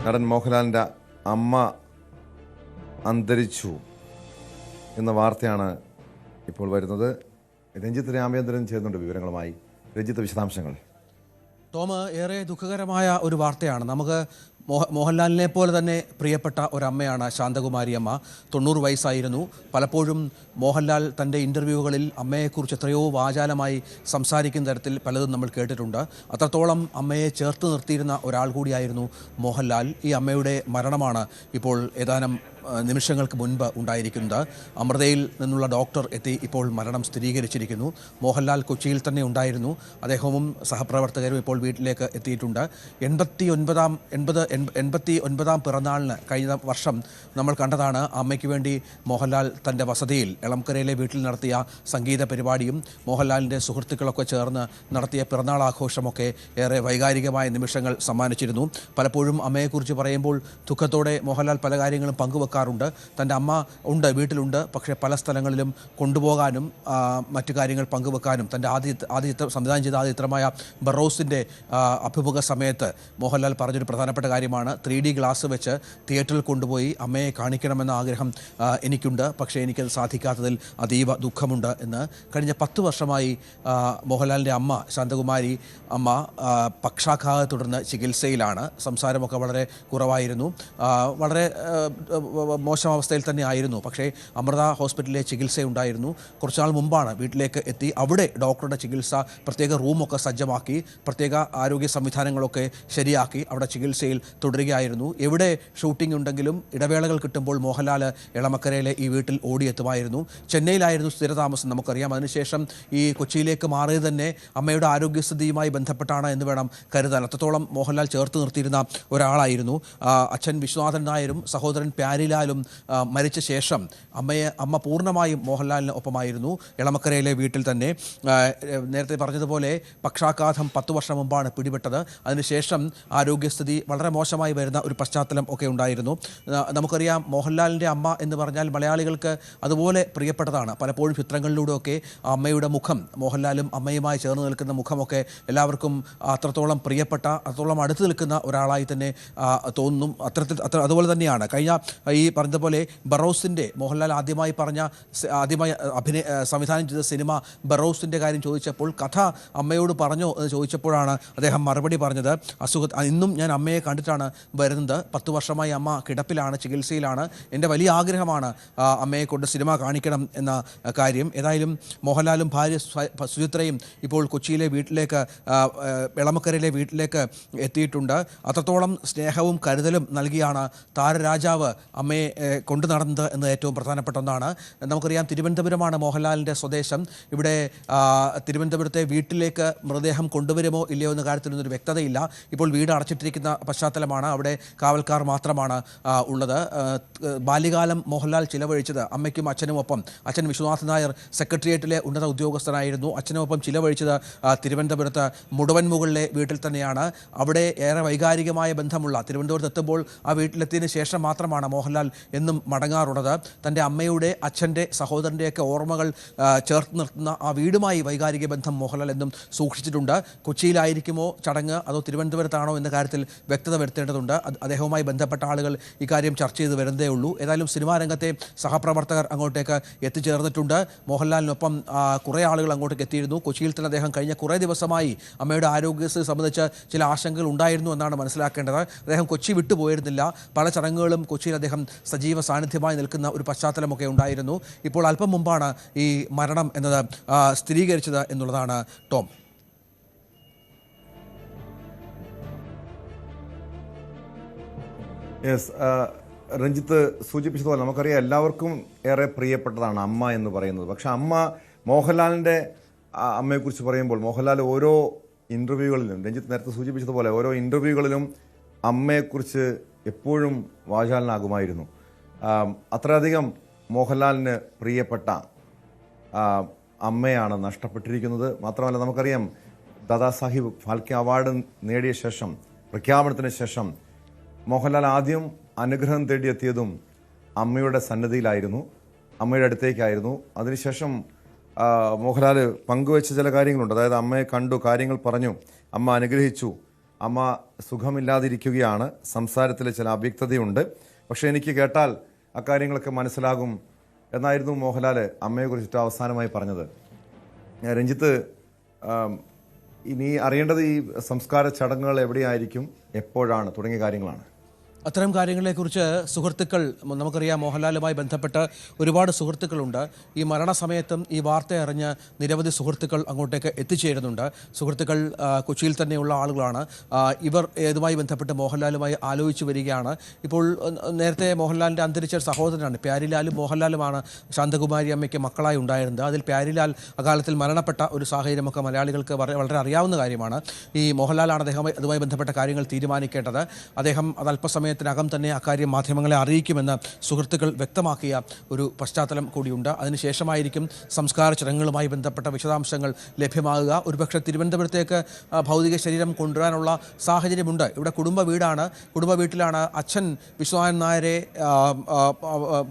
നടൻ മോഹൻലാലിൻ്റെ അമ്മ അന്തരിച്ചു എന്ന വാർത്തയാണ് ഇപ്പോൾ വരുന്നത്. രഞ്ജിത്ത് രാമചന്ദ്രൻ ചേർന്നുണ്ട് വിവരങ്ങളുമായി. രഞ്ജിത്ത്, വിശദാംശങ്ങൾ. ടോം, ഏറെ ദുഃഖകരമായ ഒരു വാർത്തയാണ്. നമുക്ക് മോഹൻലാലിനെ പോലെ തന്നെ പ്രിയപ്പെട്ട ഒരമ്മയാണ് ശാന്തകുമാരി അമ്മ. 90 വയസ്സായിരുന്നു. പലപ്പോഴും മോഹൻലാൽ തൻ്റെ ഇൻ്റർവ്യൂകളിൽ അമ്മയെക്കുറിച്ച് എത്രയോ വാചാലമായി സംസാരിക്കുന്ന തരത്തിൽ പലതും നമ്മൾ കേട്ടിട്ടുണ്ട്. അത്രത്തോളം അമ്മയെ ചേർത്ത് നിർത്തിയിരുന്ന ഒരാൾ കൂടിയായിരുന്നു മോഹൻലാൽ. ഈ അമ്മയുടെ മരണമാണ് ഇപ്പോൾ ഏതാനും നിമിഷങ്ങൾക്ക് മുൻപ് ഉണ്ടായിരിക്കുന്നത്. അമൃതയിൽ നിന്നുള്ള ഡോക്ടർ എത്തി ഇപ്പോൾ മരണം സ്ഥിരീകരിച്ചിരിക്കുന്നു. മോഹൻലാൽ കൊച്ചിയിൽ തന്നെ ഉണ്ടായിരുന്നു. അദ്ദേഹവും സഹപ്രവർത്തകരും ഇപ്പോൾ വീട്ടിലേക്ക് എത്തിയിട്ടുണ്ട്. 89ാം പിറന്നാളിന് കഴിഞ്ഞ വർഷം നമ്മൾ കണ്ടതാണ് അമ്മയ്ക്ക് വേണ്ടി മോഹൻലാൽ തൻ്റെ വസതിയിൽ എളംകരയിലെ വീട്ടിൽ നടത്തിയ സംഗീത പരിപാടിയും മോഹൻലാലിൻ്റെ സുഹൃത്തുക്കളൊക്കെ ചേർന്ന് നടത്തിയ പിറന്നാൾ ആഘോഷമൊക്കെ ഏറെ വൈകാരികമായ നിമിഷങ്ങൾ സമ്മാനിച്ചിരുന്നു. പലപ്പോഴും അമ്മയെക്കുറിച്ച് പറയുമ്പോൾ ദുഃഖത്തോടെ മോഹൻലാൽ പല കാര്യങ്ങളും പങ്കുവെക്കാറുണ്ട്. തൻ്റെ അമ്മ ഉണ്ട്, വീട്ടിലുണ്ട്, പക്ഷേ പല സ്ഥലങ്ങളിലും കൊണ്ടുപോകാനും മറ്റു കാര്യങ്ങൾ പങ്കുവെക്കാനും തൻ്റെ ആദ്യ സംവിധാനം ചെയ്ത ആദ്യ ചിത്രമായ ബറോസിൻ്റെ അഭിമുഖ സമയത്ത് മോഹൻലാൽ പറഞ്ഞൊരു പ്രധാനപ്പെട്ട കാര്യമാണ് 3D ഗ്ലാസ് വെച്ച് തിയേറ്ററിൽ കൊണ്ടുപോയി അമ്മയെ കാണിക്കണമെന്ന ആഗ്രഹം എനിക്കുണ്ട്, പക്ഷേ എനിക്കത് സാധിക്കാത്തതിൽ അതീവ ദുഃഖമുണ്ട് എന്ന്. കഴിഞ്ഞ 10 വർഷമായി മോഹൻലാലിൻ്റെ അമ്മ ശാന്തകുമാരി അമ്മ പക്ഷാഘാതത്തെ തുടർന്ന് ചികിത്സയിലാണ്. സംസാരമൊക്കെ വളരെ കുറവായിരുന്നു, വളരെ മോശം അവസ്ഥയിൽ തന്നെ ആയിരുന്നു. പക്ഷേ അമൃത ഹോസ്പിറ്റലിലെ ചികിത്സയുണ്ടായിരുന്നു. കുറച്ചുനാൾ മുമ്പാണ് വീട്ടിലേക്ക് എത്തി അവിടെ ഡോക്ടറുടെ ചികിത്സ, പ്രത്യേക റൂമൊക്കെ സജ്ജമാക്കി, പ്രത്യേക ആരോഗ്യ സംവിധാനങ്ങളൊക്കെ ശരിയാക്കി അവിടെ ചികിത്സയിൽ തുടരുകയായിരുന്നു. എവിടെ ഷൂട്ടിംഗ് ഉണ്ടെങ്കിലും ഇടവേളകൾ കിട്ടുമ്പോൾ മോഹൻലാൽ എളമക്കരയിലെ ഈ വീട്ടിൽ ഓടിയെത്തുമായിരുന്നു. ചെന്നൈയിലായിരുന്നു സ്ഥിരതാമസം, നമുക്കറിയാം. അതിനുശേഷം ഈ കൊച്ചിയിലേക്ക് മാറിയത് തന്നെ അമ്മയുടെ ആരോഗ്യസ്ഥിതിയുമായി ബന്ധപ്പെട്ടാണ് എന്ന് വേണം കരുതാൻ. അത്രത്തോളം മോഹൻലാൽ ചേർത്ത് നിർത്തിയിരുന്ന ഒരാളായിരുന്നു. അച്ഛൻ വിശ്വനാഥൻ നായരും സഹോദരൻ പ്യാരിലാലും മരിച്ച ശേഷം അമ്മ പൂർണ്ണമായും മോഹൻലാലിന് ഒപ്പമായിരുന്നു എളമക്കരയിലെ വീട്ടിൽ തന്നെ. നേരത്തെ പറഞ്ഞതുപോലെ പക്ഷാഘാതം 10 വർഷം മുമ്പാണ് പിടിപെട്ടത്. അതിനുശേഷം ആരോഗ്യസ്ഥിതി വളരെ മോശമായി വരുന്ന ഒരു പശ്ചാത്തലം ഒക്കെ ഉണ്ടായിരുന്നു. നമുക്കറിയാം, മോഹൻലാലിൻ്റെ അമ്മ എന്ന് പറഞ്ഞാൽ മലയാളികൾക്ക് അതുപോലെ പ്രിയപ്പെട്ടതാണ്. പലപ്പോഴും ചിത്രങ്ങളിലൂടെയൊക്കെ അമ്മയുടെ മുഖം, മോഹൻലാലും അമ്മയുമായി ചേർന്ന് നിൽക്കുന്ന മുഖമൊക്കെ എല്ലാവർക്കും അത്രത്തോളം പ്രിയപ്പെട്ട, അത്രത്തോളം അടുത്ത് നിൽക്കുന്ന ഒരാളായി തന്നെ തോന്നും. അതുപോലെ തന്നെയാണ് കഴിഞ്ഞ ഈ പറഞ്ഞതുപോലെ ബറോസിൻ്റെ മോഹൻലാൽ ആദ്യമായി സംവിധാനം ചെയ്ത സിനിമ ബറോസിൻ്റെ കാര്യം ചോദിച്ചപ്പോൾ കഥ അമ്മയോട് പറഞ്ഞോ എന്ന് ചോദിച്ചപ്പോഴാണ് അദ്ദേഹം മറുപടി പറഞ്ഞത്, ഇന്നും ഞാൻ അമ്മയെ കണ്ടിട്ടാണ് വരുന്നത്. 10 വർഷമായി അമ്മ കിടപ്പിലാണ്, ചികിത്സയിലാണ്. എൻ്റെ വലിയ ആഗ്രഹമാണ് അമ്മയെ കൊണ്ട് സിനിമ കാണിക്കണം എന്ന കാര്യം. ഏതായാലും മോഹൻലാലും ഭാര്യ സുചിത്രയും ഇപ്പോൾ കൊച്ചിയിലെ വീട്ടിലേക്ക്, എളമക്കരയിലെ വീട്ടിലേക്ക് എത്തിയിട്ടുണ്ട്. അത്രത്തോളം സ്നേഹവും കരുതലും നൽകിയാണ് താരരാജാവ് അമ്മയെ കൊണ്ടു നടന്നത് എന്ന് ഏറ്റവും പ്രധാനപ്പെട്ട ഒന്നാണ്. നമുക്കറിയാം, തിരുവനന്തപുരമാണ് മോഹൻലാലിൻ്റെ സ്വദേശം. ഇവിടെ തിരുവനന്തപുരത്തെ വീട്ടിലേക്ക് മൃതദേഹം കൊണ്ടുവരുമോ ഇല്ലയോ എന്ന കാര്യത്തിലൊന്നൊരു വ്യക്തതയില്ല. ഇപ്പോൾ വീട് അടച്ചിട്ടിരിക്കുന്ന പശ്ചാത്തലമാണ്. അവിടെ കാവൽക്കാർ മാത്രമാണ് ഉള്ളത്. ബാല്യകാലം മോഹൻലാൽ ചിലവഴിച്ചത് അമ്മയ്ക്കും അച്ഛനുമൊപ്പം. അച്ഛൻ വിശ്വനാഥൻ നായർ സെക്രട്ടേറിയറ്റിലെ ഉന്നത ഉദ്യോഗസ്ഥനായിരുന്നു. അച്ഛനുമൊപ്പം ചിലവഴിച്ചത് തിരുവനന്തപുരത്ത് മുടവൻമുകളിലെ വീട്ടിൽ തന്നെയാണ്. അവിടെ ഏറെ വൈകാരികമായ ബന്ധമുള്ള, തിരുവനന്തപുരത്ത് എത്തുമ്പോൾ ആ വീട്ടിലെത്തിയതിന് ശേഷം മാത്രമാണ് മോഹൻലാൽ എന്നും മടങ്ങാറുള്ളത്. തൻ്റെ അമ്മയുടെ, അച്ഛൻ്റെ, സഹോദരൻ്റെയൊക്കെ ഓർമ്മകൾ ചേർത്ത് നിർത്തുന്ന ആ വീടുമായി വൈകാരിക ബന്ധം മോഹൻലാൽ എന്നും സൂക്ഷിച്ചിട്ടുണ്ട്. കൊച്ചിയിലായിരിക്കുമോ ചടങ്ങ് അതോ തിരുവനന്തപുരത്താണോ എന്ന കാര്യത്തിൽ വ്യക്തത വരുത്തേണ്ടതുണ്ട്. അദ്ദേഹവുമായി ബന്ധപ്പെട്ട ആളുകൾ ഇക്കാര്യം ചർച്ച ചെയ്ത് വരുന്നതേ ഉള്ളൂ. ഏതായാലും സിനിമാ രംഗത്തെ സഹപ്രവർത്തകർ അങ്ങോട്ടേക്ക് എത്തിച്ചേർന്നിട്ടുണ്ട്. മോഹൻലാലിനൊപ്പം കുറേ ആളുകൾ അങ്ങോട്ടേക്ക് എത്തിയിരുന്നു. കൊച്ചിയിൽ തന്നെ അദ്ദേഹം കഴിഞ്ഞ കുറേ ദിവസമായി അമ്മയുടെ ആരോഗ്യസ്ഥിതി സംബന്ധിച്ച് ചില ആശങ്കകൾ ഉണ്ടായിരുന്നു എന്നാണ് മനസ്സിലാക്കേണ്ടത്. അദ്ദേഹം കൊച്ചി വിട്ടുപോയിരുന്നില്ല. പല ചടങ്ങുകളും കൊച്ചിയിൽ അദ്ദേഹം സജീവ സാന്നിധ്യമായി നിൽക്കുന്ന ഒരു പശ്ചാത്തലമൊക്കെ ഉണ്ടായിരുന്നു. ഇപ്പോൾ അല്പം മുമ്പാണ് ഈ മരണം എന്നത് സ്ഥിരീകരിച്ചത് എന്നുള്ളതാണ് ടോം. യെസ്, രഞ്ജിത്ത് സൂചിപ്പിച്ചതുപോലെ നമുക്കറിയാം, എല്ലാവർക്കും ഏറെ പ്രിയപ്പെട്ടതാണ് അമ്മ എന്ന് പറയുന്നത്. പക്ഷെ മോഹൻലാലിൻ്റെ അമ്മയെക്കുറിച്ച് പറയുമ്പോൾ മോഹൻലാൽ ഓരോ ഇൻ്റർവ്യൂകളിലും, രഞ്ജിത്ത് നേരത്തെ സൂചിപ്പിച്ചതുപോലെ ഓരോ ഇൻ്റർവ്യൂകളിലും അമ്മയെക്കുറിച്ച് എപ്പോഴും വാചാലനാകുമായിരുന്നു. അത്രയധികം മോഹൻലാലിന് പ്രിയപ്പെട്ട അമ്മയാണ് നഷ്ടപ്പെട്ടിരിക്കുന്നത്. മാത്രമല്ല, നമുക്കറിയാം, ദാദാസാഹിബ് ഫാൽക്കെ അവാർഡ് നേടിയ ശേഷം, പ്രഖ്യാപനത്തിന് ശേഷം മോഹൻലാൽ ആദ്യം അനുഗ്രഹം തേടിയെത്തിയതും അമ്മയുടെ സന്നിധിയിലായിരുന്നു, അമ്മയുടെ അടുത്തേക്കായിരുന്നു. അതിനുശേഷം മോഹൻലാൽ പങ്കുവെച്ച ചില കാര്യങ്ങളുണ്ട്. അതായത് അമ്മയെ കണ്ടു, കാര്യങ്ങൾ പറഞ്ഞു, അമ്മ അനുഗ്രഹിച്ചു, അമ്മ സുഖമില്ലാതിരിക്കുകയാണ്, സംസാരത്തിൽ ചില അവ്യക്തതയുണ്ട്, പക്ഷേ എനിക്ക് കേട്ടാൽ അക്കാര്യങ്ങളൊക്കെ മനസ്സിലാകും എന്നായിരുന്നു മോഹൻലാൽ അമ്മയെക്കുറിച്ചിട്ട് അവസാനമായി പറഞ്ഞത്. രഞ്ജിത്ത്, ഇനി അറിയേണ്ടത് ഈ സംസ്കാര ചടങ്ങുകൾ എവിടെയായിരിക്കും, എപ്പോഴാണ് തുടങ്ങിയ കാര്യങ്ങളാണ്. അത്തരം കാര്യങ്ങളെക്കുറിച്ച് സുഹൃത്തുക്കൾ, നമുക്കറിയാം മോഹൻലാലുമായി ബന്ധപ്പെട്ട് ഒരുപാട് സുഹൃത്തുക്കളുണ്ട്. ഈ മരണസമയത്തും ഈ വാർത്ത അറിഞ്ഞ് നിരവധി സുഹൃത്തുക്കൾ അങ്ങോട്ടേക്ക് എത്തിച്ചേരുന്നുണ്ട്. സുഹൃത്തുക്കൾ കൊച്ചിയിൽ തന്നെയുള്ള ആളുകളാണ്. ഇവർ ഇതുമായി ബന്ധപ്പെട്ട് മോഹൻലാലുമായി ആലോചിച്ച് വരികയാണ്. ഇപ്പോൾ നേരത്തെ മോഹൻലാലിൻ്റെ അന്തരിച്ച സഹോദരനാണ് പ്യാരിലാലും മോഹൻലാലുമാണ് ശാന്തകുമാരി അമ്മയ്ക്ക് മക്കളായി ഉണ്ടായിരുന്നത്. അതിൽ പ്യാരിലാൽ അകാലത്തിൽ മരണപ്പെട്ട ഒരു സാഹചര്യമൊക്കെ മലയാളികൾക്ക് വളരെ അറിയാവുന്ന കാര്യമാണ്. ഈ മോഹൻലാലാണ് അതുമായി ബന്ധപ്പെട്ട കാര്യങ്ങൾ തീരുമാനിക്കേണ്ടത്. അദ്ദേഹം അത് അല്പസമയത്തിനകം തന്നെ അക്കാര്യം മാധ്യമങ്ങളെ അറിയിക്കുമെന്ന് സുഹൃത്തുക്കൾ വ്യക്തമാക്കിയ ഒരു പശ്ചാത്തലം കൂടിയുണ്ട്. അതിനുശേഷമായിരിക്കും സംസ്കാര ചടങ്ങുകളുമായി ബന്ധപ്പെട്ട വിശദാംശങ്ങൾ ലഭ്യമാകുക. ഒരുപക്ഷെ തിരുവനന്തപുരത്തേക്ക് ഭൗതിക ശരീരം കൊണ്ടുവരാനുള്ള സാഹചര്യമുണ്ട്. ഇവിടെ കുടുംബ വീട്ടിലാണ് അച്ഛൻ വിശ്വനാഥൻ നായരെ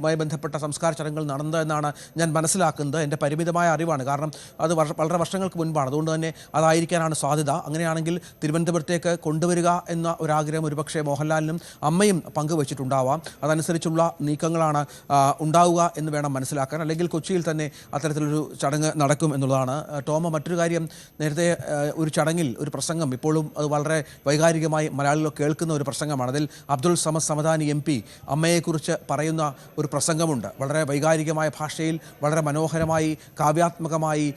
മായി ബന്ധപ്പെട്ട സംസ്കാര ചടങ്ങുകൾ നടന്നതെന്നാണ് ഞാൻ മനസ്സിലാക്കുന്നത്. എൻ്റെ പരിമിതമായ അറിവാണ്, കാരണം അത് വളരെ വർഷങ്ങൾക്ക് മുൻപാണ്. അതുകൊണ്ട് തന്നെ അതായിരിക്കാനാണ് സാധ്യത. അങ്ങനെയാണെങ്കിൽ തിരുവനന്തപുരത്തേക്ക് കൊണ്ടുവരിക എന്ന ഒരാഗ്രഹം ഒരുപക്ഷെ മോഹൻലാലിനും അമ്മയും പങ്കുവച്ചിട്ടുണ്ടാവാം. അതനുസരിച്ചുള്ള നീക്കങ്ങളാണ് ഉണ്ടാവുക എന്ന് വേണം മനസ്സിലാക്കാൻ. അല്ലെങ്കിൽ കൊച്ചിയിൽ തന്നെ അത്തരത്തിലൊരു ചടങ്ങ് നടക്കും എന്നുള്ളതാണ്. ടോമ, മറ്റൊരു കാര്യം, നേരത്തെ ഒരു ചടങ്ങിൽ ഒരു പ്രസംഗം, ഇപ്പോഴും അത് വളരെ വൈകാരികമായി മലയാളികൾ കേൾക്കുന്ന ഒരു പ്രസംഗമാണ്. അതിൽ അബ്ദുൾ സമദ് സമദാനി MP അമ്മയെക്കുറിച്ച് പറയുന്ന ഒരു പ്രസംഗമുണ്ട്. വളരെ വൈകാരികമായ ഭാഷയിൽ വളരെ മനോഹരമായി കാവ്യാത്മകമായി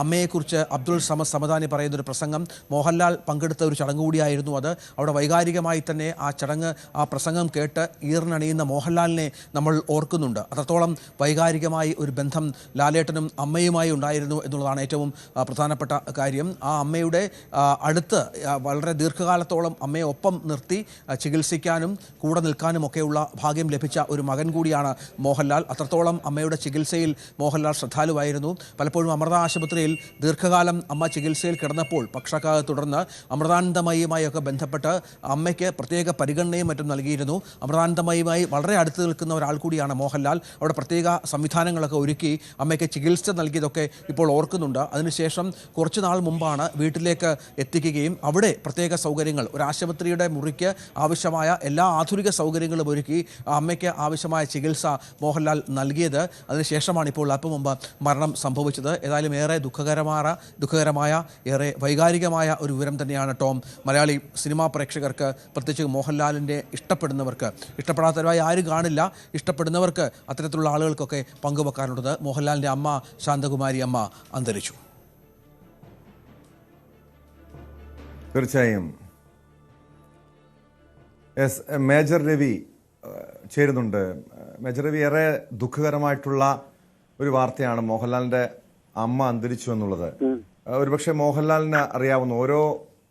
അമ്മയെക്കുറിച്ച് അബ്ദുൾ സമദ് സമദാനി പറയുന്നൊരു പ്രസംഗം. മോഹൻലാൽ പങ്കെടുത്ത ഒരു ചടങ്ങ് കൂടിയായിരുന്നു അത്. അവിടെ വൈകാരികമായി തന്നെ ആ പ്രസംഗം കേട്ട് ഈർന്നണിയുന്ന മോഹൻലാലിനെ നമ്മൾ ഓർക്കുന്നുണ്ട്. അത്രത്തോളം വൈകാരികമായി ഒരു ബന്ധം ലാലേട്ടനും അമ്മയുമായി ഉണ്ടായിരുന്നു എന്നുള്ളതാണ് ഏറ്റവും പ്രധാനപ്പെട്ട കാര്യം. ആ അമ്മയുടെ അടുത്ത് വളരെ ദീർഘകാലത്തോളം അമ്മയെ ഒപ്പം നിർത്തി ചികിത്സിക്കാനും കൂടെ നിൽക്കാനും ഒക്കെയുള്ള ഭാഗ്യം ലഭിച്ച ഒരു മകൻ കൂടിയാണ് മോഹൻലാൽ. അത്രത്തോളം അമ്മയുടെ ചികിത്സയിൽ മോഹൻലാൽ ശ്രദ്ധാലുവായിരുന്നു. പലപ്പോഴും അമൃത ആശുപത്രിയിൽ ദീർഘകാലം അമ്മ ചികിത്സയിൽ കിടന്നപ്പോൾ പക്ഷാഘാതത്തെ തുടർന്ന് അമൃതാനന്ദമയിയുമായി ഒക്കെ ബന്ധപ്പെട്ട് അമ്മയ്ക്ക് പ്രത്യേക പരിഗണനയും മറ്റും നൽകിയിരുന്നു. അമൃതാനന്ദമയുമായി വളരെ അടുത്ത് നിൽക്കുന്ന ഒരാൾ കൂടിയാണ് മോഹൻലാൽ. അവിടെ പ്രത്യേക സംവിധാനങ്ങളൊക്കെ ഒരുക്കി അമ്മയ്ക്ക് ചികിത്സ നൽകിയതൊക്കെ ഇപ്പോൾ ഓർക്കുന്നുണ്ട്. അതിനുശേഷം കുറച്ച് നാൾ മുമ്പാണ് വീട്ടിലേക്ക് എത്തിക്കുകയും അവിടെ പ്രത്യേക സൗകര്യങ്ങൾ, ഒരു ആശുപത്രിയുടെ മുറിക്ക് ആവശ്യമായ എല്ലാ ആധുനിക സൗകര്യങ്ങളും ഒരുക്കി അമ്മയ്ക്ക് ആവശ്യമായ ചികിത്സ മോഹൻലാൽ നൽകിയത്. അതിനുശേഷമാണ് ഇപ്പോൾ അല്പം മുമ്പ് മരണം സംഭവിച്ചത്. ഏതായാലും ഏറെ ദുഃഖകരമായ ഏറെ വൈകാരികമായ ഒരു വിവരം തന്നെയാണ് ടോം. മലയാളി സിനിമാ പ്രേക്ഷകർക്ക്, പ്രത്യേകിച്ച് മോഹൻലാലിൻ്റെ ഇഷ്ടപ്പെടുന്നവർക്ക്, ഇഷ്ടപ്പെടാത്തവരായി ആരും കാണില്ല, ഇഷ്ടപ്പെടുന്നവർക്ക് അത്തരത്തിലുള്ള ആളുകൾക്കൊക്കെ പങ്കുവെക്കാനുള്ളത്. മോഹൻലാലിൻ്റെ അമ്മ ശാന്തകുമാരി അമ്മ അന്തരിച്ചു. തീർച്ചയായും. മേജർ രവി ചേരുന്നുണ്ട്. മേജർ രവി, ഏറെ ദുഃഖകരമായിട്ടുള്ള ഒരു വാർത്തയാണ് മോഹൻലാലിൻ്റെ അമ്മ അന്തരിച്ചു എന്നുള്ളത്. ഒരുപക്ഷെ മോഹൻലാലിന് അറിയാവുന്ന ഓരോ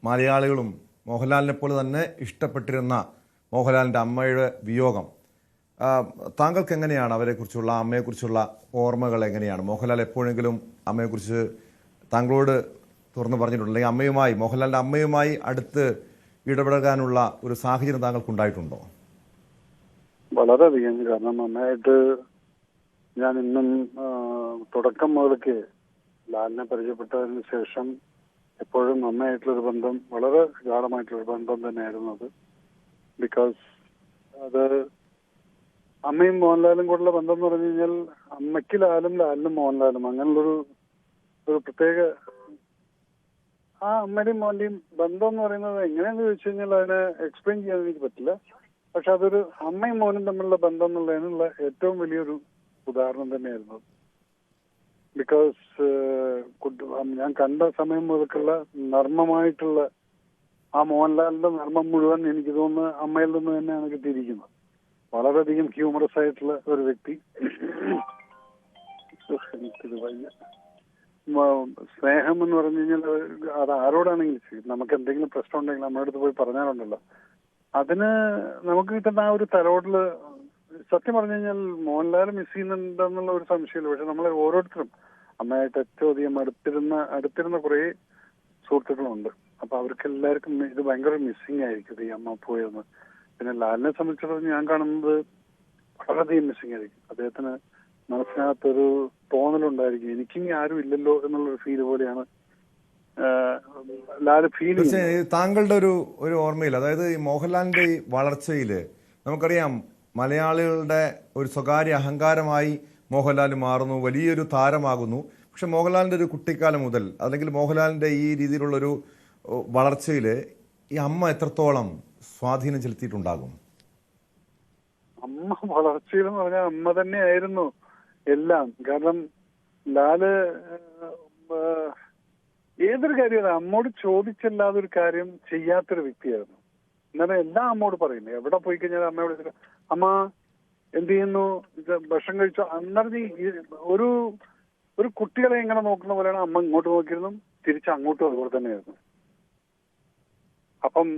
മലയാളികളും മോഹൻലാലിനെ പോലെ തന്നെ ഇഷ്ടപ്പെട്ടിരുന്ന മോഹൻലാലിൻ്റെ അമ്മയുടെ വിയോഗം, താങ്കൾക്ക് എങ്ങനെയാണ് അവരെക്കുറിച്ചുള്ള, അമ്മയെക്കുറിച്ചുള്ള ഓർമ്മകൾ എങ്ങനെയാണ്? മോഹൻലാൽ എപ്പോഴെങ്കിലും അമ്മയെക്കുറിച്ച് താങ്കളോട് തുറന്നു പറഞ്ഞിട്ടുണ്ടോ? അല്ലെങ്കിൽ അമ്മയുമായി, മോഹൻലാലിൻ്റെ അമ്മയുമായി അടുത്ത് ഇടപെടാനുള്ള ഒരു സാഹചര്യം താങ്കൾക്കുണ്ടായിട്ടുണ്ടോ? വളരെയധികം. കാരണം അമ്മയായിട്ട് ഞാൻ ഇന്നും തുടക്കം മുതൽക്ക് ലാലിനെ പരിചയപ്പെട്ടതിന് ശേഷം എപ്പോഴും അമ്മയായിട്ടുള്ളൊരു ബന്ധം, വളരെ ഗാഢമായിട്ടുള്ളൊരു ബന്ധം തന്നെയായിരുന്നു അത്. ബിക്കോസ് അത് അമ്മയും മോഹൻലാലും കൂടെയുള്ള ബന്ധം എന്ന് പറഞ്ഞു കഴിഞ്ഞാൽ അമ്മയ്ക്ക് ലാലും ലാലിനും മോഹൻലാലും അങ്ങനെയുള്ളൊരു പ്രത്യേക ആ അമ്മയുടെയും മോന്റെയും ബന്ധം എന്ന് പറയുന്നത് എങ്ങനെയാന്ന് ചോദിച്ചു കഴിഞ്ഞാൽ അതിനെ എക്സ്പ്ലെയിൻ ചെയ്യാൻ എനിക്ക് പറ്റില്ല. പക്ഷെ അതൊരു അമ്മയും മോനും തമ്മിലുള്ള ബന്ധം എന്നുള്ളതിനുള്ള ഏറ്റവും വലിയൊരു ഉദാഹരണം തന്നെയായിരുന്നു. ബിക്കോസ് ഞാൻ കണ്ട സമയം മുതൽക്കുള്ള നർമ്മമായിട്ടുള്ള ആ മോഹൻലാലിന്റെ നർമ്മം മുഴുവൻ എനിക്ക് തോന്നുന്നു അമ്മയിൽ നിന്ന് തന്നെയാണ് കിട്ടിയിരിക്കുന്നത്. വളരെയധികം ഹ്യൂമറസ് ആയിട്ടുള്ള ഒരു വ്യക്തി. സ്നേഹം എന്ന് പറഞ്ഞു കഴിഞ്ഞാൽ അത് ആരോടാണെങ്കിലും ശരി, നമുക്ക് എന്തെങ്കിലും പ്രശ്നം ഉണ്ടെങ്കിൽ നമ്മുടെ അടുത്ത് പോയി പറഞ്ഞാലുണ്ടല്ലോ, അതിന് നമുക്ക് കിട്ടുന്ന ആ ഒരു തലോടല്, സത്യം പറഞ്ഞു കഴിഞ്ഞാൽ മോഹൻലാൽ മിസ് ചെയ്യുന്നുണ്ടെന്നുള്ള ഒരു സംശയമില്ല. പക്ഷെ നമ്മളെ ഓരോരുത്തരും അമ്മയായിട്ട് ഏറ്റവും അധികം അടുത്തിരുന്ന കുറേ സുഹൃത്തുക്കളുണ്ട്. അപ്പൊ അവർക്ക് എല്ലാവർക്കും ഇത് ഭയങ്കര മിസ്സിങ് ആയിരിക്കും ഈ അമ്മ പോയെന്ന്. പിന്നെ ലാലിനെ സംബന്ധിച്ചിടത്തോളം ഞാൻ കാണുന്നത് വളരെയധികം മിസ്സിങ് ആയിരിക്കും. അദ്ദേഹത്തിന് മനസ്സിനകത്തൊരു തോന്നലുണ്ടായിരിക്കും, എനിക്കിനി ആരും ഇല്ലല്ലോ എന്നുള്ളൊരു ഫീല് പോലെയാണ് ലാല് ഫീൽ ചെയ്യുന്നു. തീർച്ചയായും താങ്കളുടെ ഒരു ഓർമ്മയിൽ, അതായത് ഈ മോഹൻലാലിന്റെ ഈ വളർച്ചയിൽ നമുക്കറിയാം മലയാളികളുടെ ഒരു സ്വകാര്യ അഹങ്കാരമായി മോഹൻലാൽ മാറുന്നു, വലിയൊരു താരമാകുന്നു. പക്ഷെ മോഹൻലാലിന്റെ ഒരു കുട്ടിക്കാലം മുതൽ അല്ലെങ്കിൽ മോഹൻലാലിന്റെ ഈ രീതിയിലുള്ളൊരു വളർച്ചയിൽ ഈ അമ്മ എത്രത്തോളം സ്വാധീനം ചെലുത്തിയിട്ടുണ്ടാകും? അമ്മ വളർച്ചയിൽ എന്ന് പറഞ്ഞാൽ അമ്മ തന്നെയായിരുന്നു എല്ലാം. കാരണം ലാല് ഏതൊരു കാര്യമല്ല അമ്മോട് ചോദിച്ചല്ലാതെ ഒരു കാര്യം ചെയ്യാത്തൊരു വ്യക്തിയായിരുന്നു. എന്നാലും എല്ലാം അമ്മോട് പറയുന്നു. എവിടെ പോയി കഴിഞ്ഞാൽ അമ്മയോട് വിളിച്ചിട്ട് അമ്മ എന്ത് ചെയ്യുന്നു, ഇത് ഭക്ഷണം കഴിച്ചോ അന്നറിഞ്ഞ് ഒരു കുട്ടികളെ എങ്ങനെ നോക്കുന്ന പോലെയാണ് അമ്മ ഇങ്ങോട്ട് നോക്കിയിരുന്നു, തിരിച്ച് അങ്ങോട്ടും അതുപോലെ തന്നെയായിരുന്നു. അപ്പം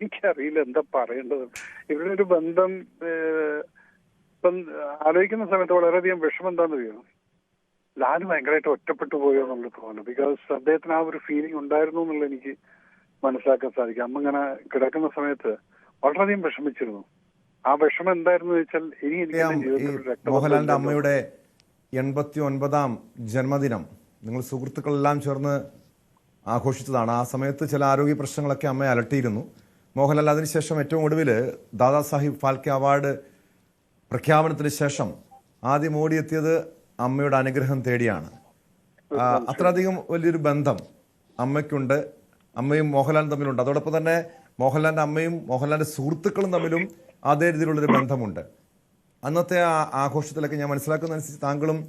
എനിക്കറിയില്ല എന്താ പറയേണ്ടത്. ഇവരുടെ ഒരു ബന്ധം ഇപ്പം ആലോചിക്കുന്ന സമയത്ത് വളരെയധികം വിഷമം എന്താണെന്ന് അറിയോ, ലാല് ഭയങ്കരമായിട്ട് ഒറ്റപ്പെട്ടു പോയോ എന്നുള്ളത് തോന്നുന്നു. ബിക്കോസ് അദ്ദേഹത്തിന് ആ ഒരു ഫീലിംഗ് ഉണ്ടായിരുന്നു എന്നുള്ളത് എനിക്ക് മനസ്സിലാക്കാൻ സാധിക്കും. അമ്മ ഇങ്ങനെ കിടക്കുന്ന സമയത്ത് വളരെയധികം വിഷമിച്ചിരുന്നു. ആ വിഷമം എന്തായിരുന്നു വെച്ചാൽ ഇനി എനിക്ക് മോഹൻലാലിന്റെ അമ്മയുടെ 89ാം ജന്മദിനം നിങ്ങൾ സുഹൃത്തുക്കളെല്ലാം ചേർന്ന് ആഘോഷിച്ചതാണ്. ആ സമയത്ത് ചില ആരോഗ്യ പ്രശ്നങ്ങളൊക്കെ അമ്മയെ അലട്ടിയിരുന്നു. മോഹൻലാൽ അതിനുശേഷം ഏറ്റവും ഒടുവിൽ ദാദാ സാഹിബ് ഫാൽക്കെ അവാർഡ് പ്രഖ്യാപനത്തിന് ശേഷം ആദ്യം ഓടിയെത്തിയത് അമ്മയുടെ അനുഗ്രഹം തേടിയാണ്. അത്രയധികം വലിയൊരു ബന്ധം അമ്മയ്ക്കുണ്ട്, അമ്മയും മോഹൻലാലും തമ്മിലുണ്ട്. അതോടൊപ്പം തന്നെ മോഹൻലാലിന്റെ അമ്മയും മോഹൻലാലിന്റെ സുഹൃത്തുക്കളും തമ്മിലും അതേ രീതിയിലുള്ളൊരു ബന്ധമുണ്ട്. അന്നത്തെ ആ ആഘോഷത്തിലൊക്കെ ഞാൻ മനസ്സിലാക്കുന്നതനുസരിച്ച് താങ്കളും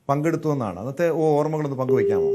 പങ്കെടുത്തു എന്നാണ്. അന്നത്തെ ഓർമ്മകളൊന്ന് പങ്കുവയ്ക്കാമോ?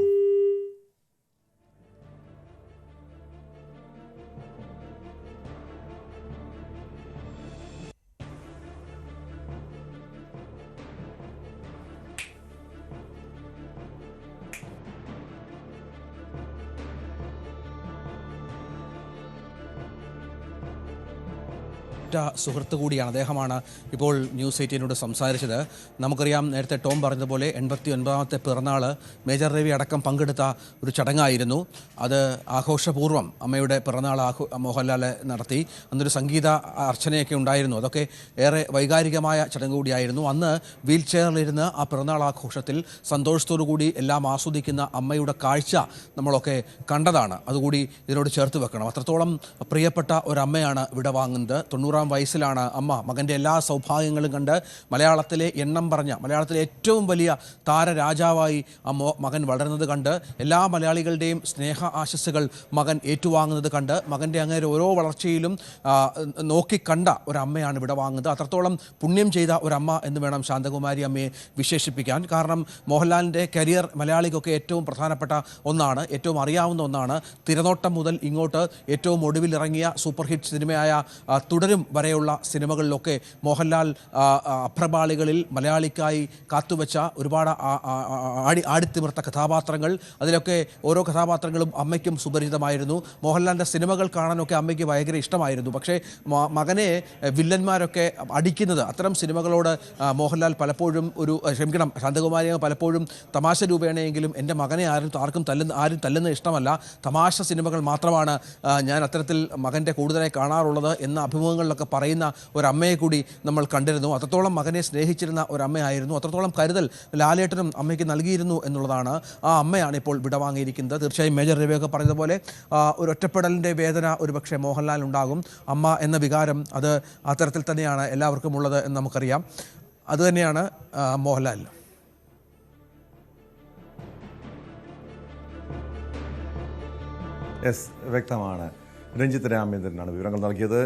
സുഹൃത്ത് കൂടിയാണ് അദ്ദേഹമാണ് ഇപ്പോൾ ന്യൂസ് 18നോട് സംസാരിച്ചത്. നമുക്കറിയാം, നേരത്തെ ടോം പറഞ്ഞതുപോലെ 89ാമത്തെ പിറന്നാൾ മേജർ രവി അടക്കം പങ്കെടുത്ത ഒരു ചടങ്ങായിരുന്നു. അത് ആഘോഷപൂർവ്വം അമ്മയുടെ പിറന്നാൾ മോഹൻലാൽ നടത്തി. അന്നൊരു സംഗീത അർച്ചനയൊക്കെ ഉണ്ടായിരുന്നു. അതൊക്കെ ഏറെ വൈകാരികമായ ചടങ്ങ് കൂടിയായിരുന്നു. അന്ന് വീൽ ചെയറിലിരുന്ന് ആ പിറന്നാൾ ആഘോഷത്തിൽ സന്തോഷത്തോടു കൂടി എല്ലാം ആസ്വദിക്കുന്ന അമ്മയുടെ കാഴ്ച നമ്മളൊക്കെ കണ്ടതാണ്. അതുകൂടി ഇതിനോട് ചേർത്ത് വെക്കണം. അത്രത്തോളം പ്രിയപ്പെട്ട ഒരമ്മയാണ് ഇവിടെ വാങ്ങുന്നത്. 90ാം വയസ്സിലാണ് അമ്മ മകൻ്റെ എല്ലാ സൗഭാഗ്യങ്ങളും കണ്ട് മലയാളത്തിലെ എണ്ണം പറഞ്ഞ മലയാളത്തിലെ ഏറ്റവും വലിയ താരരാജാവായി മകൻ വളരുന്നത് കണ്ട് എല്ലാ മലയാളികളുടെയും സ്നേഹ ആശസ്സുകൾ മകൻ ഏറ്റുവാങ്ങുന്നത് കണ്ട് മകൻ്റെ അങ്ങനെ ഓരോ വളർച്ചയിലും നോക്കിക്കണ്ട ഒരമ്മയാണ് ഇവിടെ വാങ്ങുന്നത്. അത്രത്തോളം പുണ്യം ചെയ്ത ഒരമ്മ എന്ന് വേണം ശാന്തകുമാരി അമ്മയെ വിശേഷിപ്പിക്കാൻ. കാരണം മോഹൻലാലിൻ്റെ കരിയർ മലയാളിക്കൊക്കെ ഏറ്റവും പ്രധാനപ്പെട്ട ഒന്നാണ്, ഏറ്റവും അറിയാവുന്ന ഒന്നാണ്. തിരനോട്ടം മുതൽ ഇങ്ങോട്ട് ഏറ്റവും ഒടുവിൽ ഇറങ്ങിയ സൂപ്പർ ഹിറ്റ് സിനിമയായ തുടരും വരെയുള്ള സിനിമകളിലൊക്കെ മോഹൻലാൽ അപ്രപാളികളിൽ മലയാളിക്കായി കാത്തുവച്ച ഒരുപാട് ആടിത്തിമിർത്ത കഥാപാത്രങ്ങൾ, അതിലൊക്കെ ഓരോ കഥാപാത്രങ്ങളും അമ്മയ്ക്കും സുപരിചിതമായിരുന്നു. മോഹൻലാലിൻ്റെ സിനിമകൾ കാണാനൊക്കെ അമ്മയ്ക്ക് ഭയങ്കര ഇഷ്ടമായിരുന്നു. പക്ഷേ മകനെ വില്ലന്മാരൊക്കെ അടിക്കുന്നത്, അത്തരം സിനിമകളോട് മോഹൻലാൽ പലപ്പോഴും ശാന്തകുമാരി പലപ്പോഴും തമാശ രൂപേണയെങ്കിലും എൻ്റെ മകനെ ആരും തല്ലുന്ന ഇഷ്ടമല്ല, തമാശ സിനിമകൾ മാത്രമാണ് ഞാൻ അത്തരത്തിൽ മകൻ്റെ കൂടുതലായി കാണാറുള്ളത് എന്ന അഭിമുഖങ്ങളിലൊക്കെ പറയുന്ന ഒരമ്മയെ കൂടി നമ്മൾ കണ്ടിരുന്നു. അത്രത്തോളം മകനെ സ്നേഹിച്ചിരുന്ന ഒരമ്മയായിരുന്നു. അത്രത്തോളം കരുതൽ ലാലേട്ടനും അമ്മയ്ക്ക് നൽകിയിരുന്നു എന്നുള്ളതാണ്. ആ അമ്മയാണ് ഇപ്പോൾ വിടവാങ്ങിയിരിക്കുന്നത്. തീർച്ചയായും മേജർ രവിയൊക്കെ പറഞ്ഞതുപോലെ ഒരു ഒറ്റപ്പെടലിൻ്റെ വേദന ഒരുപക്ഷെ മോഹൻലാൽ ഉണ്ടാകും. അമ്മ എന്ന വികാരം അത് അത്തരത്തിൽ തന്നെയാണ് എല്ലാവർക്കും ഉള്ളത് എന്ന് നമുക്കറിയാം. അതുതന്നെയാണ് മോഹൻലാൽ. വ്യക്തമാണ്. രഞ്ജിത്ത് രാമേന്ദ്രനാണ് വിവരങ്ങൾ നൽകിയത്.